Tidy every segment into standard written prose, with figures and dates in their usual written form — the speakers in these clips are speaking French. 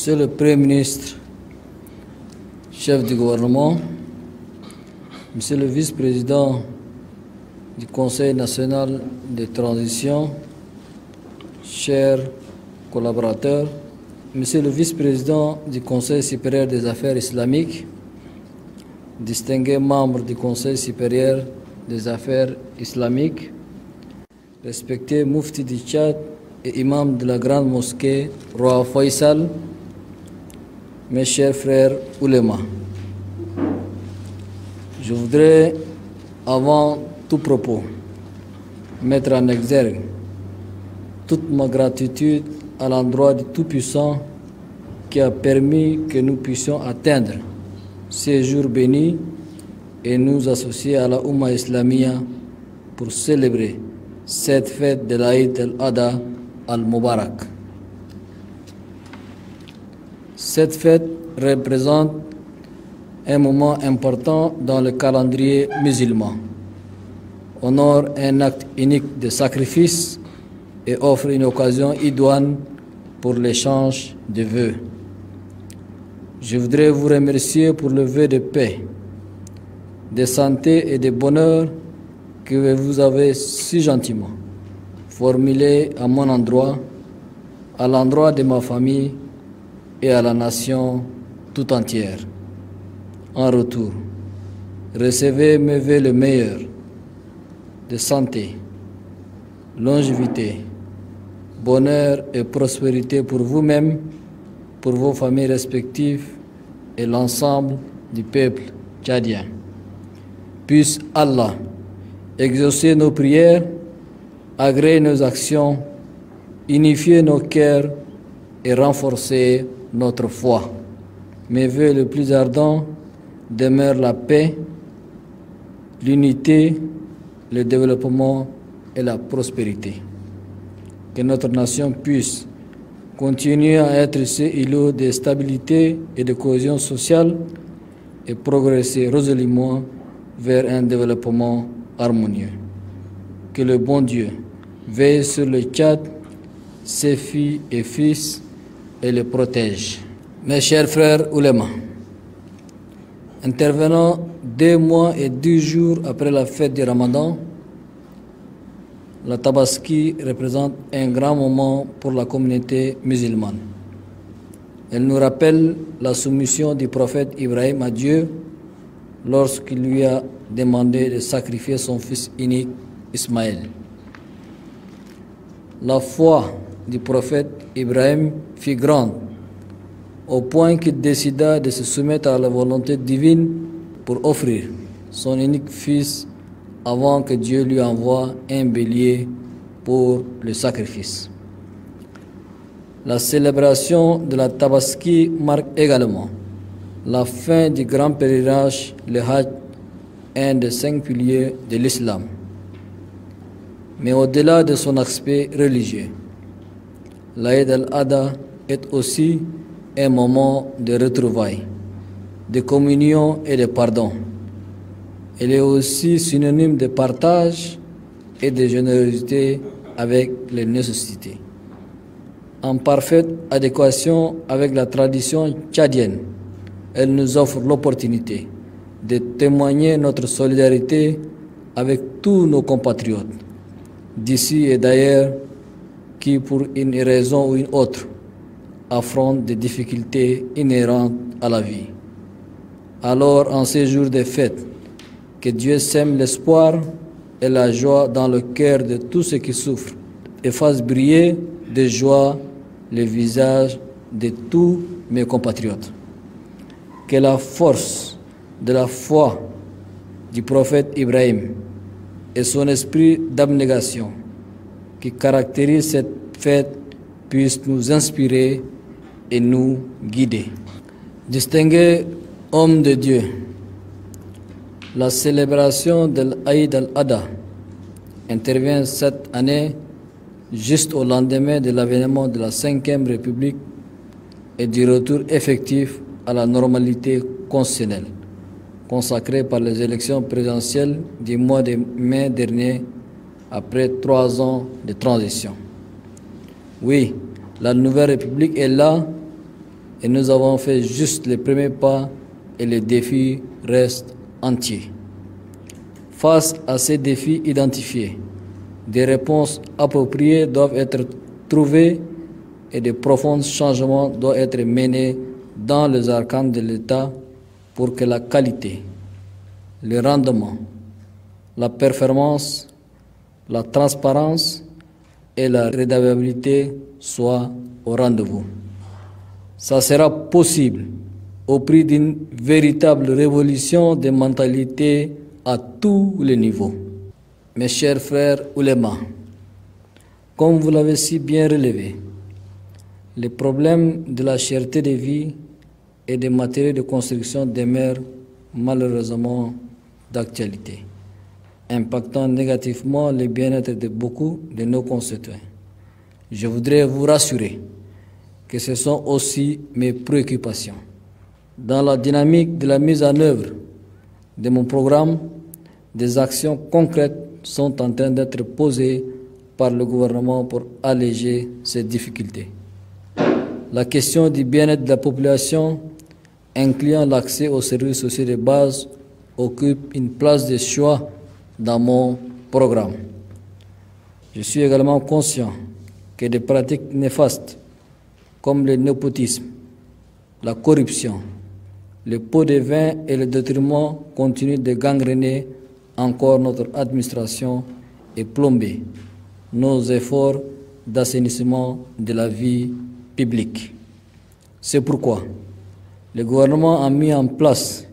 Monsieur le Premier ministre, chef du gouvernement, Monsieur le vice-président du Conseil national de transition, chers collaborateurs, Monsieur le vice-président du Conseil supérieur des affaires islamiques, distingués membres du Conseil supérieur des affaires islamiques, respecté Mufti du Tchad et imam de la grande mosquée Roi Faisal, mes chers frères oulémas. Je voudrais, avant tout propos, mettre en exergue toute ma gratitude à l'endroit du Tout-Puissant qui a permis que nous puissions atteindre ces jours bénis et nous associer à la Oumma Islamia pour célébrer cette fête de l'Aïd al-Adha al-Mubarak. Cette fête représente un moment important dans le calendrier musulman, honore un acte unique de sacrifice et offre une occasion idoine pour l'échange de vœux. Je voudrais vous remercier pour le vœu de paix, de santé et de bonheur que vous avez si gentiment formulé à mon endroit, à l'endroit de ma famille et à la nation tout entière. En retour, recevez mes vœux le meilleur de santé, longévité, bonheur et prospérité pour vous-même, pour vos familles respectives et l'ensemble du peuple tchadien. Puisse Allah exaucer nos prières, agréer nos actions, unifier nos cœurs et renforcer notre foi. Mes vœux les plus ardents demeurent la paix, l'unité, le développement et la prospérité. Que notre nation puisse continuer à être ce îlot de stabilité et de cohésion sociale et progresser résolument vers un développement harmonieux. Que le bon Dieu veille sur le Tchad, ses filles et fils et les protège. Mes chers frères oulémas, intervenant 2 mois et 10 jours après la fête du Ramadan, la Tabaski représente un grand moment pour la communauté musulmane. Elle nous rappelle la soumission du prophète Ibrahim à Dieu lorsqu'il lui a demandé de sacrifier son fils unique Ismaël. La foi du prophète Ibrahim fut grande, au point qu'il décida de se soumettre à la volonté divine pour offrir son unique fils avant que Dieu lui envoie un bélier pour le sacrifice. La célébration de la Tabaski marque également la fin du grand pèlerinage, le Hajj, un des 5 piliers de l'islam. Mais au-delà de son aspect religieux, l'Aïd al-Adha est aussi un moment de retrouvailles, de communion et de pardon. Elle est aussi synonyme de partage et de générosité avec les nécessités. En parfaite adéquation avec la tradition tchadienne, elle nous offre l'opportunité de témoigner notre solidarité avec tous nos compatriotes, d'ici et d'ailleurs, qui pour une raison ou une autre affrontent des difficultés inhérentes à la vie. Alors, en ces jours de fête, que Dieu sème l'espoir et la joie dans le cœur de tous ceux qui souffrent et fasse briller de joie les visages de tous mes compatriotes. Que la force de la foi du prophète Ibrahim et son esprit d'abnégation qui caractérise cette fête puissent nous inspirer et nous guider. Distingués hommes de Dieu, la célébration de l'Aïd al-Adha intervient cette année juste au lendemain de l'avènement de la 5e République et du retour effectif à la normalité constitutionnelle, consacrée par les élections présidentielles du mois de mai dernier après 3 ans de transition. Oui, la nouvelle République est là et nous avons fait juste les premiers pas et les défis restent entiers. Face à ces défis identifiés, des réponses appropriées doivent être trouvées et de profonds changements doivent être menés dans les arcanes de l'État pour que la qualité, le rendement, la performance, la transparence et la redevabilité soient au rendez-vous. Ça sera possible au prix d'une véritable révolution des mentalités à tous les niveaux. Mes chers frères oulémas, comme vous l'avez si bien relevé, les problèmes de la cherté des vies et des matériaux de construction demeurent malheureusement d'actualité, impactant négativement le bien-être de beaucoup de nos concitoyens. Je voudrais vous rassurer que ce sont aussi mes préoccupations. Dans la dynamique de la mise en œuvre de mon programme, des actions concrètes sont en train d'être posées par le gouvernement pour alléger ces difficultés. La question du bien-être de la population, incluant l'accès aux services sociaux de base, occupe une place de choix dans mon programme. Je suis également conscient que des pratiques néfastes comme le népotisme, la corruption, le pot de vin et le détournement continuent de gangréner encore notre administration et plomber nos efforts d'assainissement de la vie publique. C'est pourquoi le gouvernement a mis en place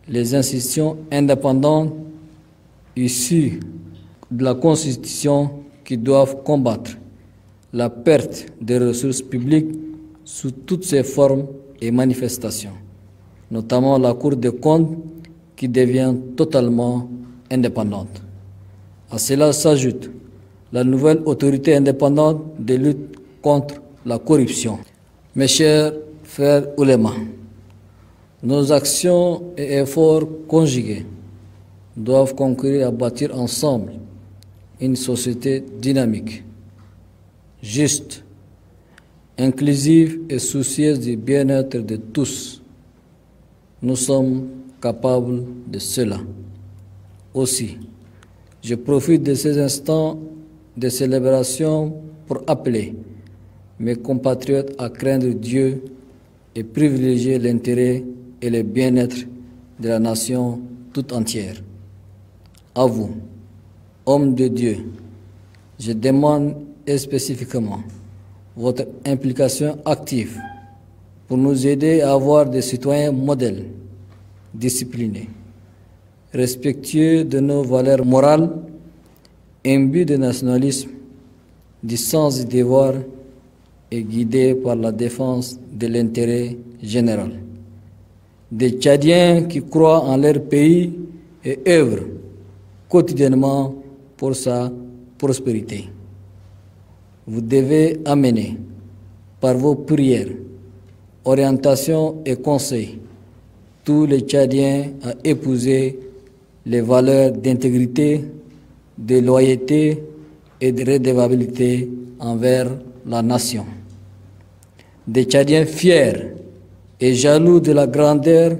les institutions indépendantes issues de la Constitution qui doivent combattre la perte des ressources publiques sous toutes ses formes et manifestations, notamment la Cour des comptes qui devient totalement indépendante. À cela s'ajoute la nouvelle autorité indépendante de lutte contre la corruption. Mes chers frères oulémas, nos actions et efforts conjugués doivent concourir à bâtir ensemble une société dynamique, juste, inclusive et soucieuse du bien-être de tous. Nous sommes capables de cela. Aussi, je profite de ces instants de célébration pour appeler mes compatriotes à craindre Dieu et privilégier l'intérêt et le bien-être de la nation tout entière. À vous, hommes de Dieu, je demande spécifiquement votre implication active pour nous aider à avoir des citoyens modèles, disciplinés, respectueux de nos valeurs morales, imbus de nationalisme, du sens du devoir et guidés par la défense de l'intérêt général. Des Tchadiens qui croient en leur pays et œuvrent quotidiennement pour sa prospérité. Vous devez amener, par vos prières, orientations et conseils, tous les Tchadiens à épouser les valeurs d'intégrité, de loyauté et de redevabilité envers la nation. Des Tchadiens fiers et jaloux de la grandeur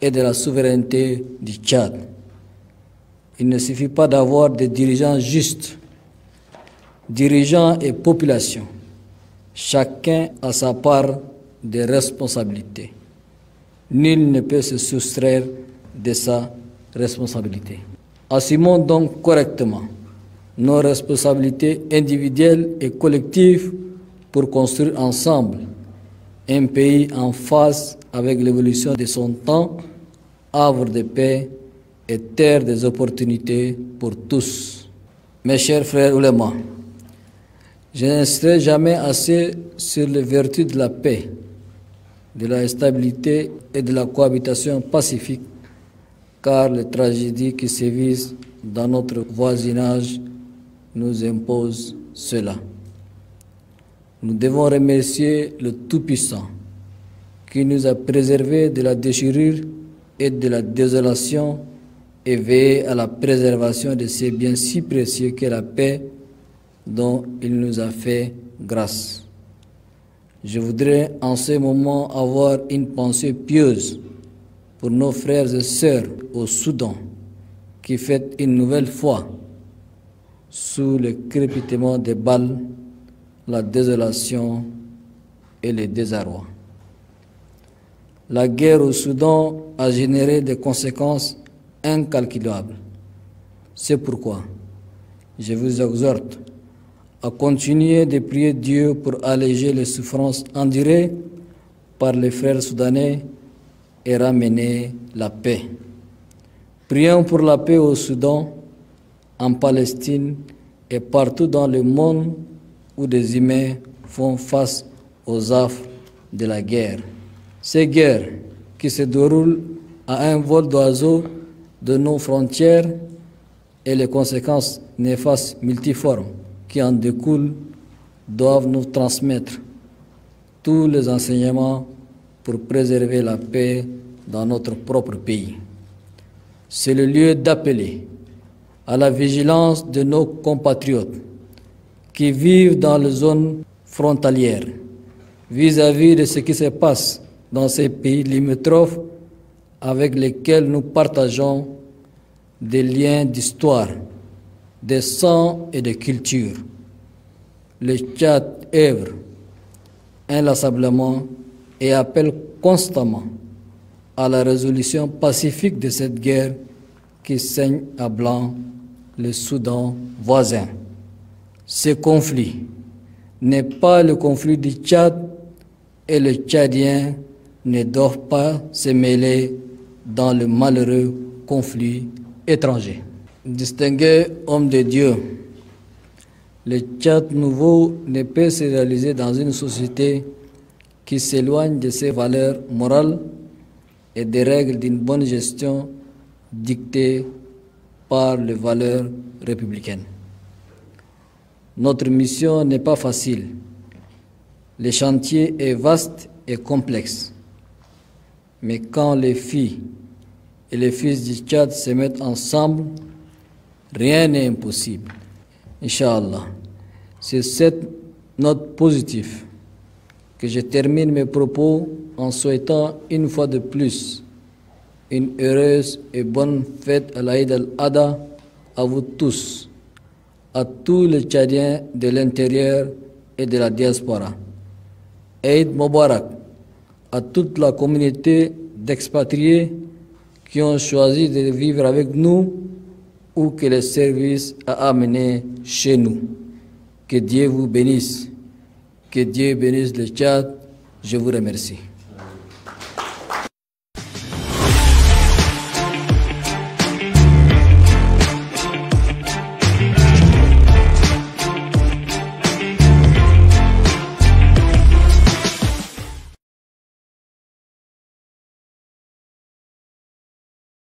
et de la souveraineté du Tchad. Il ne suffit pas d'avoir des dirigeants justes. Dirigeants et population, chacun a sa part de responsabilité. Nul ne peut se soustraire de sa responsabilité. Assumons donc correctement nos responsabilités individuelles et collectives pour construire ensemble un pays en phase avec l'évolution de son temps, havre de paix et terre des opportunités pour tous. Mes chers frères oulémas, je n'insisterai jamais assez sur les vertus de la paix, de la stabilité et de la cohabitation pacifique, car les tragédies qui sévissent dans notre voisinage nous imposent cela. Nous devons remercier le Tout-Puissant qui nous a préservés de la déchirure et de la désolation et veiller à la préservation de ces biens si précieux qu'est la paix dont il nous a fait grâce. Je voudrais en ce moment avoir une pensée pieuse pour nos frères et sœurs au Soudan qui fêtent une nouvelle fois, sous le crépitement des balles, la désolation et le désarroi. La guerre au Soudan a généré des conséquences incalculables. C'est pourquoi je vous exhorte à continuer de prier Dieu pour alléger les souffrances endurées par les frères soudanais et ramener la paix. Prions pour la paix au Soudan, en Palestine et partout dans le monde où des humains font face aux affres de la guerre. Ces guerres qui se déroulent à un vol d'oiseau de nos frontières et les conséquences néfastes multiformes qui en découlent doivent nous transmettre tous les enseignements pour préserver la paix dans notre propre pays. C'est le lieu d'appeler à la vigilance de nos compatriotes qui vivent dans les zones frontalières vis-à-vis de ce qui se passe dans ces pays limitrophes avec lesquels nous partageons des liens d'histoire, de sang et de culture. Le Tchad œuvre inlassablement et appelle constamment à la résolution pacifique de cette guerre qui saigne à blanc le Soudan voisin. Ce conflit n'est pas le conflit du Tchad et les Tchadiens ne doivent pas se mêler dans le malheureux conflit étranger. Distingués hommes de Dieu, le Tchad nouveau ne peut se réaliser dans une société qui s'éloigne de ses valeurs morales et des règles d'une bonne gestion dictées par les valeurs républicaines. Notre mission n'est pas facile. Le chantier est vaste et complexe. Mais quand les filles et les fils du Tchad se mettent ensemble, rien n'est impossible. Inch'Allah, c'est cette note positive que je termine mes propos en souhaitant une fois de plus une heureuse et bonne fête à l'Aïd al-Adha à vous tous, à tous les Tchadiens de l'intérieur et de la diaspora. Eid Mubarak à toute la communauté d'expatriés qui ont choisi de vivre avec nous ou que le service a amené chez nous. Que Dieu vous bénisse. Que Dieu bénisse le Tchad. Je vous remercie.